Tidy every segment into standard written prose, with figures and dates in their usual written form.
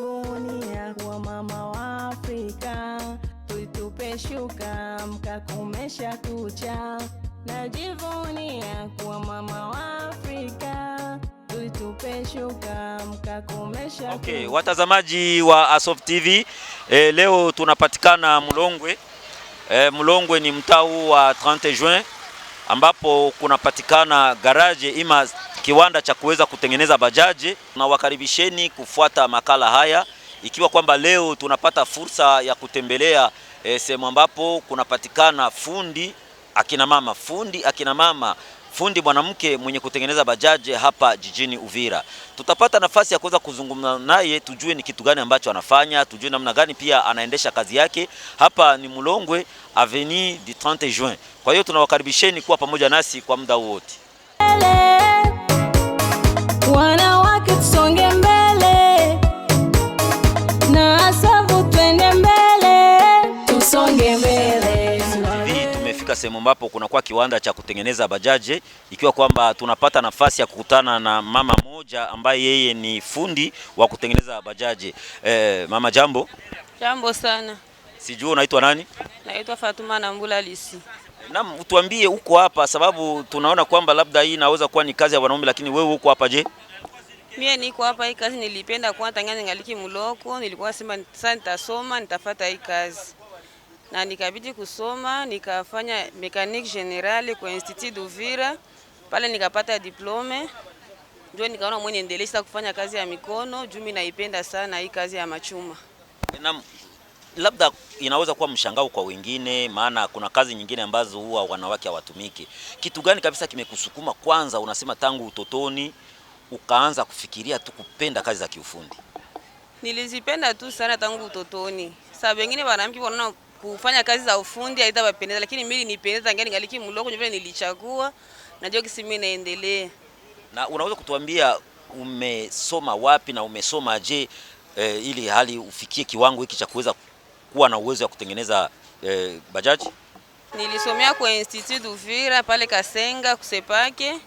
Najivunia kuwa mama wa Afrika, tuitupe shuka mkakomesha kucha. Najivunia kuwa mama wa Afrika, tuitupe shuka mkakomesha kucha. Okay, watazamaji wa Asof TV, leo tunapatikana Mulongwe. Mulongwe ni mtaa wa 30 Juin ambapo kunapatikana garage ima kiwanda cha kuweza kutengeneza bajaji. Na wakaribisheni kufuata makala haya, ikiwa kwamba leo tunapata fursa ya kutembelea sehemu ambapo kunapatikana fundi akina mama, fundi mwanamke mwenye kutengeneza bajaji hapa jijini Uvira. Tutapata nafasi ya kuweza kuzungumza naye, tujue ni kitu gani ambacho anafanya, tujue namna gani pia anaendesha kazi yake. Hapa ni Mulongwe, Avenue du 30 Juin. Kwa hiyo tunawakaribisheni kuwa pamoja nasi kwa muda wote. Wanawake tusonge mbele, na Asafu twende mbele, tusonge mbele. Tumefika sehemu ambapo kunakuwa kiwanda cha kutengeneza bajaji, ikiwa kwamba tunapata nafasi ya kukutana na mama moja ambaye yeye ni fundi wa kutengeneza bajaji. Mama jambo. Jambo sana. Sijui unaitwa nani? Naitwa Fatuma Nambula Lisi. Naam, utuambie uko hapa sababu tunaona kwamba labda hii inaweza kuwa ni kazi ya wanaume, lakini wewe uko hapa je? Mimi niko hapa, hii kazi nilipenda kwa tangia ningali muloko, nilikuwa sema sasa nitasoma nitafuta hii kazi. Na nikabidi kusoma, nikafanya mechanique générale kwa Institut d'Uvira. Pale nikapata diplome. Ndio nikaona mwenye endelea kufanya kazi ya mikono, juu mimi naipenda sana hii kazi ya machuma. Naam, labda inaweza kuwa mshangao kwa wengine, maana kuna kazi nyingine ambazo huwa wanawake hawatumiki. Kitu gani kabisa kimekusukuma kwanza unasema tangu utotoni ukaanza kufikiria tu kupenda kazi za kiufundi? Nilizipenda tu sana tangu utotoni. Sababu wengine wanamke wanaona kufanya kazi za ufundi haitawapendeza, lakini mimi nipendeza ngani ngaliki muloko vile nilichagua, najua kisi mimi naendelea. Na unaweza kutuambia umesoma wapi na umesoma je, ili hali ufikie kiwango hiki cha kuweza kuwa na uwezo wa kutengeneza bajaji? Nilisomea kwa Institut d'Uvira pale Kasenga kusepake.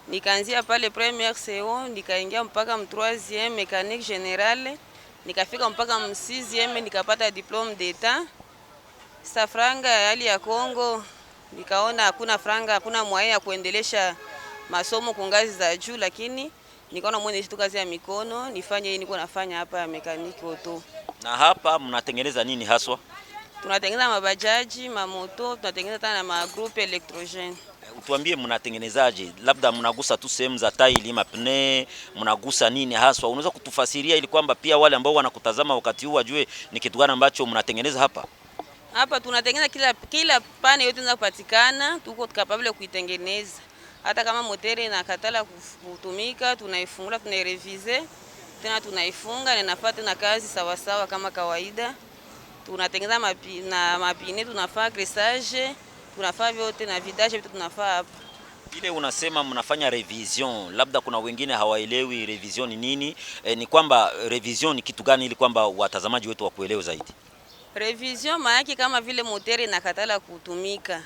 Nikaanzia pale première CO, nikaingia mpaka m3e mécanique générale, nikafika mpaka m6e nikapata diplôme d'état. Sasa franga ya hali ya Kongo nikaona hakuna franga, hakuna moyo ya kuendelesha masomo kwa ngazi za juu, lakini nikaona mwenye tu kazi ya mikono nifanye hii niko nafanya hapa ya mekaniki auto. Na hapa mnatengeneza nini haswa? Tunatengeneza mabajaji, mamoto, tunatengeneza tena na groupe electrogène. Utuambie mnatengenezaje? Labda mnagusa tu sehemu za tairi, mapne, mnagusa nini haswa? Unaweza kutufasiria ili kwamba pia wale ambao wanakutazama wakati huu wajue ni kitu gani ambacho mnatengeneza hapa? Hapa tunatengeneza kila pane yote inayopatikana, tuko capable kuitengeneza. Hata kama motori inakatala kutumika, tunaifungula, tunairevize, tena tunaifunga na inafuata na kazi sawa sawa kama kawaida. Tunatengeneza mapine, tunafanya graissage, tunafanya vyote na vidage vitu tunafanya hapa. Ile unasema mnafanya revision, labda kuna wengine hawaelewi revision ni nini. Ni kwamba revision ni kitu gani ili kwamba watazamaji wetu wakuelewe zaidi? Revision maana yake kama vile motori inakatala kutumika,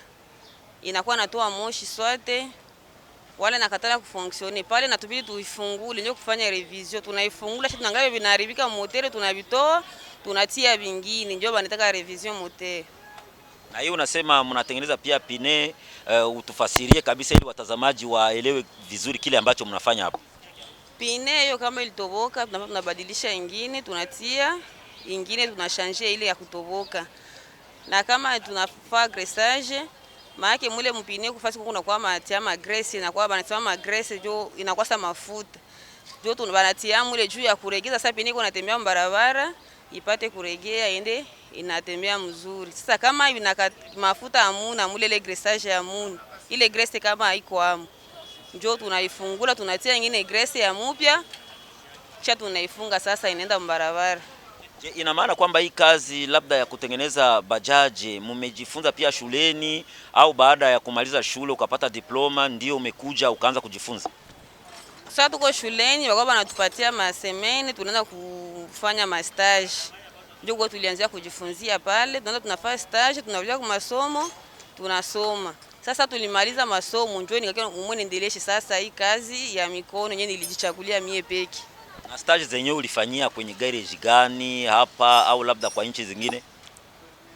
inakuwa natoa moshi swate, wala nakatala kufonksione pale, na tubidi tuifungule ndio kufanya revision. Tunaifungula kisha tunaangalia vinaharibika motori, tunavitoa, tunatia vingine, ndio banataka revision motori. Na hiyo unasema mnatengeneza pia pine, utufasirie kabisa ili watazamaji waelewe vizuri kile ambacho mnafanya hapo. Pine hiyo kama ilitoboka, tunabadilisha ingine, tunatia ingine, tunashanjia ile ya kutoboka. Na kama tunafanya graissage, maana mule mpine kufasi kuna kwa matia magresi na kwa banatia magresi jo inakuwa sa mafuta. Jo tunabanatia mule juu ya kuregeza, sasa pine iko natembea barabara ipate kuregea ende inatembea mzuri. Sasa kama ina mafuta amuna mule ile graissage ya amuna, ile graisse kama haiko amu, ndio tunaifungula, tunatia nyingine graisse ya mpya, kisha tunaifunga, sasa inaenda barabara. Je, ina maana kwamba hii kazi labda ya kutengeneza bajaji mmejifunza pia shuleni au baada ya kumaliza shule ukapata diploma ndio umekuja ukaanza kujifunza? Sasa tuko shuleni, wako wanatupatia masemeni, tunaanza kufanya mastage. Ndio kwa tulianzia kujifunzia pale, tunaanza tunafanya stage, tunarudia kwa masomo, tunasoma. Sasa tulimaliza masomo, njoo nikakiona umone endeleshe sasa hii kazi ya mikono yenyewe nilijichagulia mie peki. Na stage zenyewe ulifanyia kwenye garage gani hapa au labda kwa nchi zingine?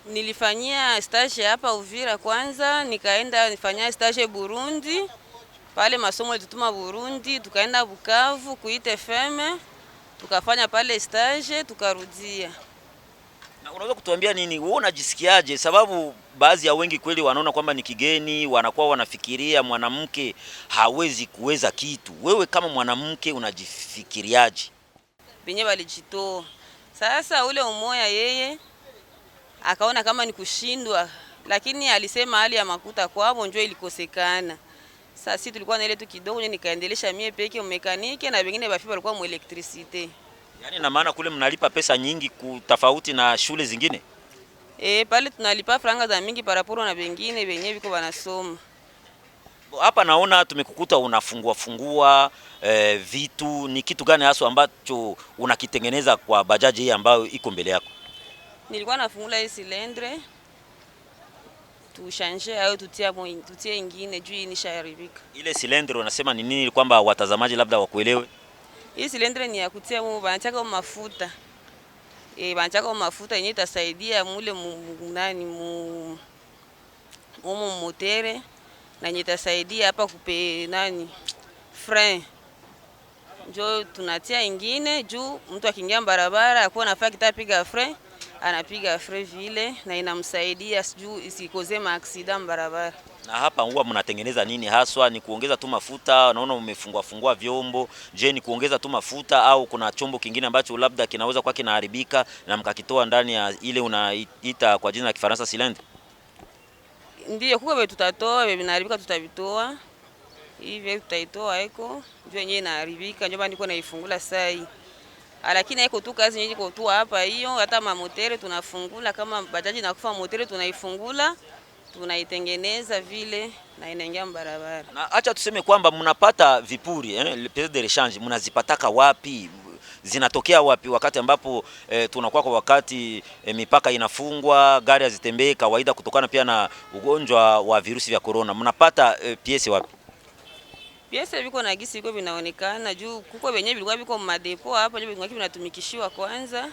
Nilifanyia stage hapa Uvira kwanza, nikaenda nifanyia stage Burundi. Pale masomo litutuma Burundi, tukaenda Bukavu kuite FM, tukafanya pale stage, tukarudia. Na unaweza kutuambia nini, wewe unajisikiaje? Sababu baadhi ya wengi kweli wanaona kwamba ni kigeni, wanakuwa wanafikiria mwanamke hawezi kuweza kitu. Wewe kama mwanamke unajifikiriaje? Benye walijitoa. Sasa ule umoya yeye akaona kama ni kushindwa, lakini alisema hali ya makuta kwao njoo ilikosekana. Sasa sisi tulikuwa na ile tu kidogo, nikaendelesha mie peke mekanike na wengine bafi walikuwa mu electricity. Yaani na maana kule mnalipa pesa nyingi tofauti na shule zingine? Pale tunalipa franga za mingi paraporo na wengine wenyewe biko wanasoma. Hapa naona tumekukuta unafungua vitu. Ni kitu gani hasa ambacho unakitengeneza kwa bajaji hii ambayo iko mbele yako? Nilikuwa nafungula hii silindre tushanje au tutie ingine juu inishaharibika. Ile silindre unasema ni nini, kwamba watazamaji labda wakuelewe? Hii silindre ni ya kutia banachaka mafuta. Banachaka mafuta yenyewe itasaidia mule motere na itasaidia hapa kupe frein. Njoo tunatia ingine juu mtu akiingia barabara akuwa nafaa kitapiga frein, anapiga frein vile na inamsaidia juu isikoze maaksida barabara. Na hapa huwa mnatengeneza nini haswa? Ni kuongeza tu mafuta? Naona umefungua vyombo. Je, ni kuongeza tu mafuta au kuna chombo kingine ambacho labda kinaweza kwa kinaharibika na mkakitoa ndani ya ile unaita kwa jina la Kifaransa cylinder? Ndio kuko tutatoa, vinaharibika tutavitoa. Hivi tutaitoa iko ndio yenyewe inaharibika, ndio bado niko naifungula saa hii. Lakini iko tu kazi yenyewe iko tu hapa hiyo, hata mamotere tunafungula, kama bajaji inakufa motere tunaifungula, tunaitengeneza vile na inaingia barabara. Na acha tuseme kwamba mnapata vipuri le pièces de rechange, mnazipataka wapi? Zinatokea wapi wakati ambapo tunakuwa kwa wakati mipaka inafungwa, gari hazitembei kawaida kutokana pia na ugonjwa wa virusi vya corona? Mnapata pièces wapi? Pièces viko na gisi viko vinaonekana juu kuko wenyewe vilikuwa viko madepo hapa, ndio vinatumikishiwa kwanza.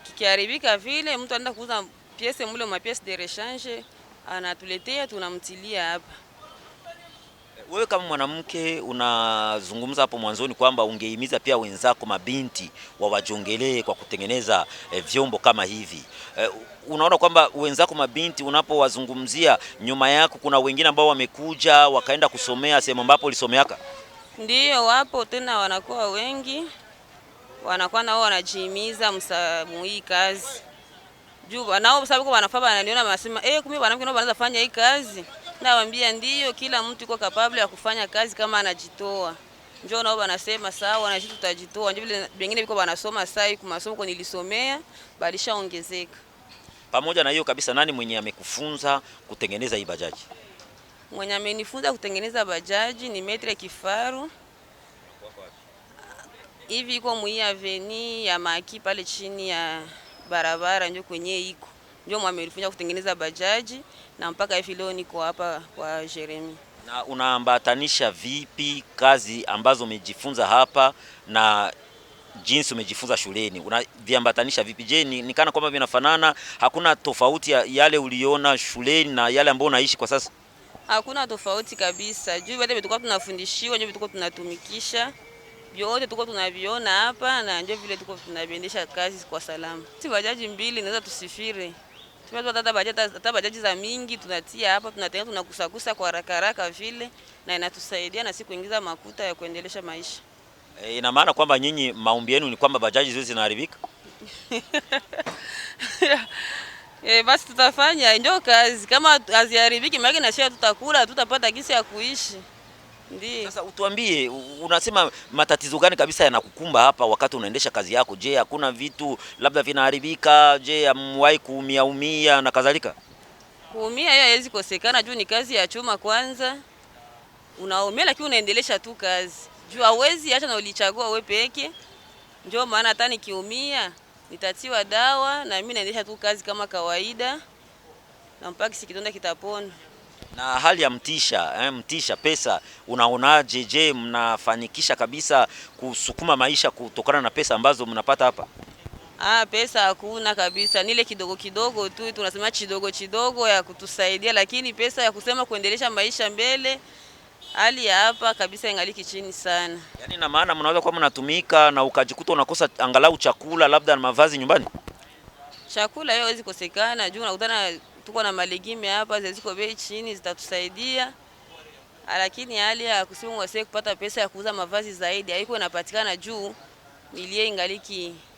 Kikiharibika vile mtu anaenda kuuza pièces mule ma pièces de rechange anatuletea, tunamtilia hapa. Wewe kama mwanamke unazungumza hapo mwanzoni kwamba ungehimiza pia wenzako mabinti wawajongelee kwa kutengeneza vyombo kama hivi. Unaona kwamba wenzako mabinti unapowazungumzia, nyuma yako kuna wengine ambao wamekuja wakaenda kusomea sehemu ambapo ulisomeaka? Ndio wapo tena, wanakuwa wengi, wanakuwa nao wanajihimiza hii kazi. Juu nao sababu wanafaa wananiona wanasema kumbe wanawake nao wanaweza fanya hii kazi. Nawaambia ndio, kila mtu yuko capable ya kufanya kazi kama anajitoa. Njoo nao wanasema sawa, na sisi tutajitoa. Ndio vile wengine biko wanasoma sai kwa masomo kwa nilisomea balishaongezeka. Pamoja na hiyo kabisa, nani mwenye amekufunza kutengeneza hii bajaji? Mwenye amenifunza kutengeneza bajaji ni Metre Kifaru. Hivi iko mwi avenue ya Maki pale chini ya barabara, ndio kwenye iko. Ndio mwamenifunza kutengeneza bajaji na mpaka hivi leo niko hapa kwa Jeremy. Na unaambatanisha vipi kazi ambazo umejifunza hapa na jinsi umejifunza shuleni? Unaviambatanisha vipi? Je, ni kana kwamba vinafanana? Hakuna tofauti ya yale uliona shuleni na yale ambayo unaishi kwa sasa? Hakuna tofauti kabisa. Juu wote tulikuwa tunafundishiwa, ndio tulikuwa tunatumikisha. Vyote tulikuwa tunaviona hapa na ndio vile tulikuwa tunabiendesha kazi kwa salama. Si bajaji mbili naweza tusifire. Hata bajaji za mingi tunatia hapa, tunatengeneza tunakusakusa kwa haraka vile na inatusaidia na si kuingiza makuta ya kuendelesha maisha. Ina maana kwamba nyinyi maombi yenu ni kwamba bajaji zote zinaharibika? Basi tutafanya ndio kazi. Kama haziharibiki maana na sisi tutakula, tutapata kisi ya kuishi. Ndiyo. Sasa utuambie, unasema matatizo gani kabisa yanakukumba hapa wakati unaendesha kazi yako? Je, hakuna vitu labda vinaharibika? Je, hamwahi kuumia na kadhalika? Kuumia hiyo haiwezi kosekana juu ni kazi ya chuma kwanza. Unaumia lakini unaendelesha tu kazi. Juu hauwezi acha na ulichagua wewe peke. Ndio maana hata nikiumia nitatiwa dawa na mimi naendesha tu kazi kama kawaida na mpaka sikidonda kitapona. Na hali ya mtisha pesa unaonaje? Je, mnafanikisha kabisa kusukuma maisha kutokana na pesa ambazo mnapata hapa? Pesa hakuna kabisa, nile kidogo kidogo tu, tunasema chidogo ya kutusaidia, lakini pesa ya kusema kuendelesha maisha mbele, hali ya hapa kabisa ingaliki chini sana. Yaani na maana mnaweza kuwa mnatumika na ukajikuta unakosa angalau chakula labda na mavazi nyumbani? Chakula hiyo haiwezi kosekana, juu unakutana tuko na malegime hapa ziko bei chini, zitatusaidia. Lakini hali ya kusema wase kupata pesa ya kuuza mavazi zaidi haiko inapatikana, juu milie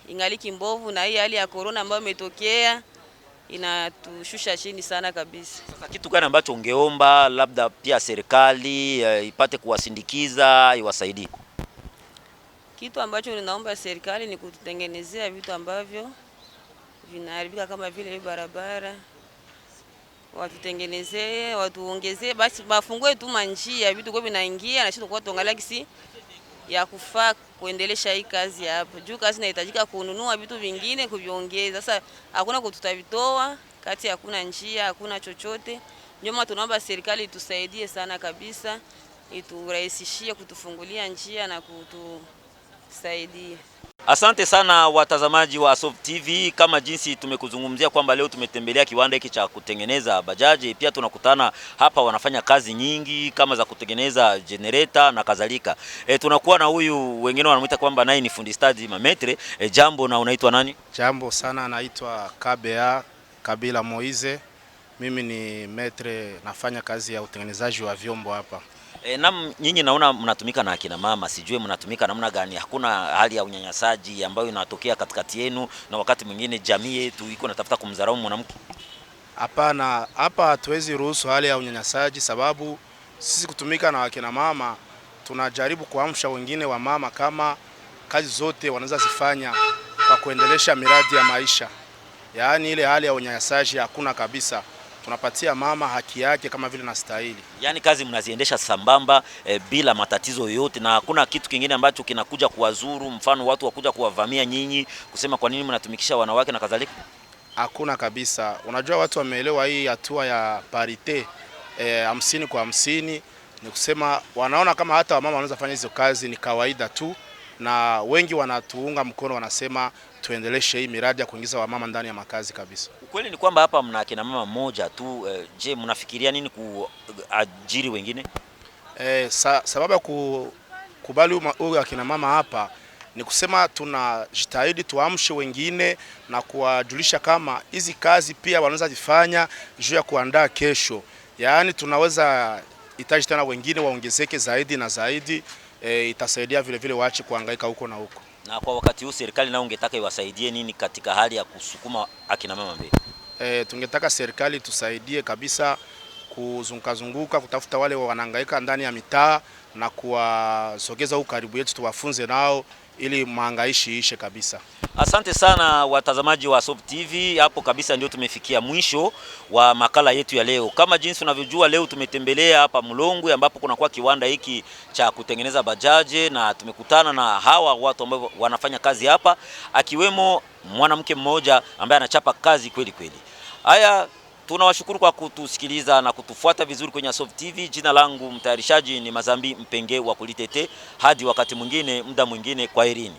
ingaliki mbovu, na hii hali ya corona ambayo imetokea inatushusha chini sana kabisa. Sasa kitu gani ambacho ungeomba labda pia serikali ipate kuwasindikiza iwasaidie? Kitu ambacho ninaomba serikali ni kututengenezea vitu ambavyo vinaharibika kama vile barabara, watutengenezee, watuongezee, basi bafungue tu manjia vitu kwa vinaingia na sisi kwa tuangalia kisi ya kufaa kuendelesha hii kazi hapa. Juu kazi inahitajika kununua vitu vingine kuviongeza. Sasa hakuna kututavitoa, kati hakuna njia, hakuna chochote. Ndio maana tunaomba serikali tusaidie sana kabisa, iturahisishie kutufungulia njia na kutusaidia. Asante sana watazamaji wa Asof TV, kama jinsi tumekuzungumzia kwamba leo tumetembelea kiwanda hiki cha kutengeneza bajaji. Pia tunakutana hapa wanafanya kazi nyingi kama za kutengeneza generator na kadhalika. Tunakuwa na huyu wengine wanamuita kwamba naye ni fundi stadi Mametre. Jambo, na unaitwa nani? Jambo sana, naitwa KBA Kabila Moize. Mimi ni metre, nafanya kazi ya utengenezaji wa vyombo hapa. Nyinyi naona mnatumika na akina mama, sijue mnatumika namna gani? Hakuna hali ya unyanyasaji ambayo inatokea katikati yenu, na wakati mwingine jamii yetu iko natafuta kumdharau mwanamke? Hapana, hapa hatuwezi ruhusu hali ya unyanyasaji, sababu sisi kutumika na akina mama tunajaribu kuamsha wengine wa mama kama kazi zote wanaweza zifanya kwa kuendelesha miradi ya maisha. Yaani ile hali ya unyanyasaji hakuna kabisa. Tunapatia mama haki yake kama vile nastahili. Yaani kazi mnaziendesha sambamba bila matatizo yoyote, na hakuna kitu kingine ambacho kinakuja kuwazuru, mfano watu wakuja kuwavamia nyinyi kusema kwa nini mnatumikisha wanawake na kadhalika? Hakuna kabisa. Unajua watu wameelewa hii hatua ya parite 50 kwa 50, ni kusema wanaona kama hata wamama wanaweza fanya hizo kazi ni kawaida tu, na wengi wanatuunga mkono, wanasema tuendeleshe hii miradi ya kuingiza wamama ndani ya makazi kabisa. Ukweli ni kwamba hapa mna akina mama mmoja tu. Je, mnafikiria nini kuajiri wengine? Sababu ya kukubali huyu akina mama hapa ni kusema tunajitahidi tuamshe wengine na kuwajulisha kama hizi kazi pia wanaweza zifanya juu ya kuandaa kesho. Yaani tunaweza hitaji tena wengine waongezeke zaidi na zaidi, itasaidia vile vile waache kuhangaika huko na huko. Na kwa wakati huu serikali nao ungetaka iwasaidie nini katika hali ya kusukuma akina mama mbele? Tungetaka serikali tusaidie kabisa kuzunguka kutafuta wale wanahangaika ndani ya mitaa na kuwasogeza huko karibu yetu, tuwafunze nao ili mahangaishi ishe kabisa. Asante sana watazamaji wa Asof TV. Hapo kabisa ndio tumefikia mwisho wa makala yetu ya leo. Kama jinsi unavyojua, leo tumetembelea hapa Mulongwe ambapo kunakuwa kiwanda hiki cha kutengeneza bajaje, na tumekutana na hawa watu ambao wanafanya kazi hapa, akiwemo mwanamke mmoja ambaye anachapa kazi kweli kweli. Haya, tunawashukuru kwa kutusikiliza na kutufuata vizuri kwenye Asof TV. Jina langu mtayarishaji ni Mazambi Mpenge wa Kulitete. Hadi wakati mwingine, muda mwingine, kwaherini.